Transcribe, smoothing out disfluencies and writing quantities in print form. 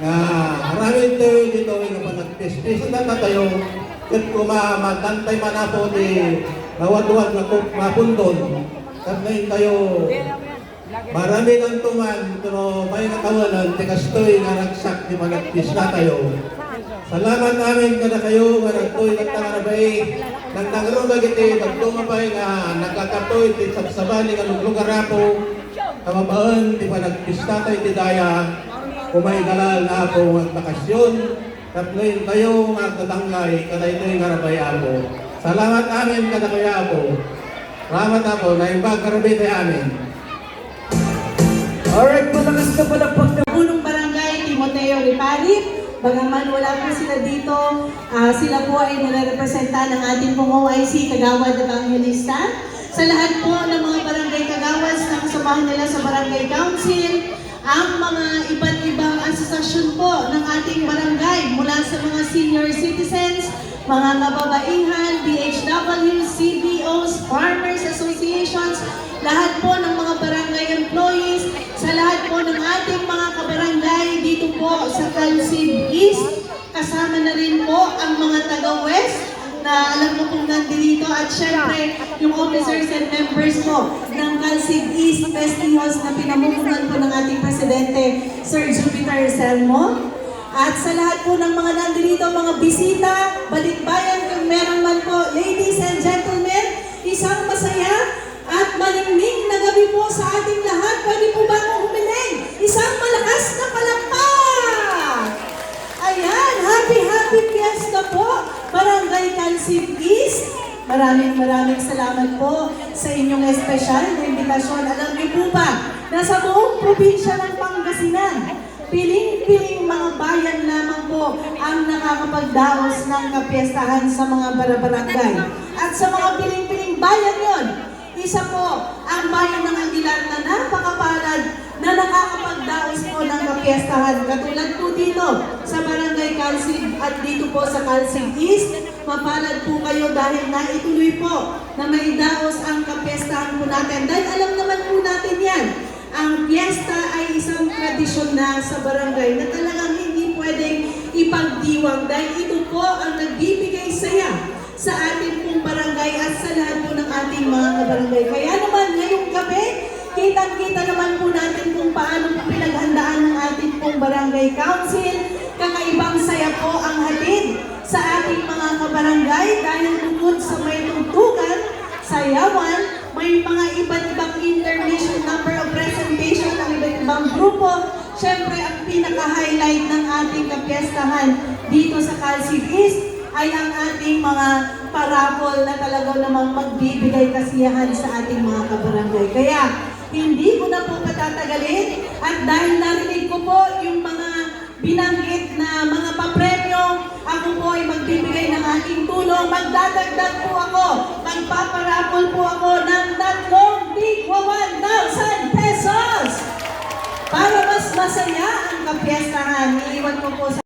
Maraming tayo dito nga pa nag-test na tayo kat kumamagantay man ako di nawad-wad na mapundon kat ngayon tayo marami ng tuman pero may nakawalan tikastoy nga nagsak di mag-test na tayo. Salamat namin kada kayo nga nagtoy nagtangarabay nagtangarong bagiti nagtumabay nga nagkakatoy di sabsabali nga lugar ako kamabaan di pa nagpista tayo di daya kumay galal na ako ang bakasyon at ngayon kayo nga tatanglay kada ito'y ngarabay ako. Salamat namin kada kaya ako. Salamat ako na yung bagkarabay tayo amin. Alright, malakas na palagpag na Punong Barangay Timoteo Riparit. Bagaman wala po sila dito, sila po ay nare-representa ng ating pong OIC Kagawad Evangelista. Sa lahat po ng mga barangay kagawas na kasamahan nila sa Barangay Council, ang mga iba't ibang asosasyon po ng ating barangay mula sa mga senior citizens, mga kababaihan, DHW, CBOs, Farmers Associations, lahat po ng mga barangay employees, sa lahat po ng ating mga kabarangay dito po sa Calcid East, kasama na rin po ang mga taga-West, na alam mo kung nandito at syempre yung officers and members po ng Calcid East Festivals na pinamumunan po ng ating Presidente Sir Jupiter Selmo. At sa lahat po ng mga nandito, mga bisita, balikbayan kung meron man po, ladies and gentlemen, isang masaya at maliming na gabi po sa ating lahat. Pwede po ba akong humiling? Isang malakas na palakpak! Ayan, happy fiesta po, Barangay Calcid East. Maraming salamat po sa inyong espesyal na imbitasyon. Alam niyo po ba, nasa buong probinsya ng Pangasinan, piling-piling mga bayan lamang po ang nakakapagdaos ng kapiestahan sa mga barangay. At sa mga piling-piling bayan yon, isa po ang bayan ng Aguilar na napakapalad na nakakapagdaos po ng kapiestahan. Katulad po dito sa Barangay Calcid at dito po sa Calcid East, mapalad po kayo dahil naituloy po na may daos ang kapiestahan po natin. Dahil alam naman po natin yan, ang fiesta ay isang tradisyon na sa barangay na talagang hindi pwedeng ipagdiwang dahil ito po ang nagbibigay saya sa ating pong barangay at sa lahat po ng ating mga kabarangay. Kaya naman ngayong gabi, kitang-kita naman po natin kung paano po pinaghandaan ng ating pong barangay council. Kakaibang saya po ang hatid sa ating mga kabarangay dahil bukod sa may tugtugan, sayawan, may mga iba't ibang intermission number of presentation ng iba't ibang grupo. Siyempre, ang pinaka-highlight ng ating kapiestahan dito sa Calcid East ay ang ating mga parapol na talaga namang magbibigay kasiyahan sa ating mga kabarangay. Kaya, hindi ko na po patatagalin at dahil narinig ko po yung mga binanggit na mga papremyo, ako po ay magbibigay ng aking tulong. Magdadagdag po ako, magpaparapol po ako ng 3 tigwa 1,000 pesos para mas masaya ang kapiestahan. Iiwan ko po sa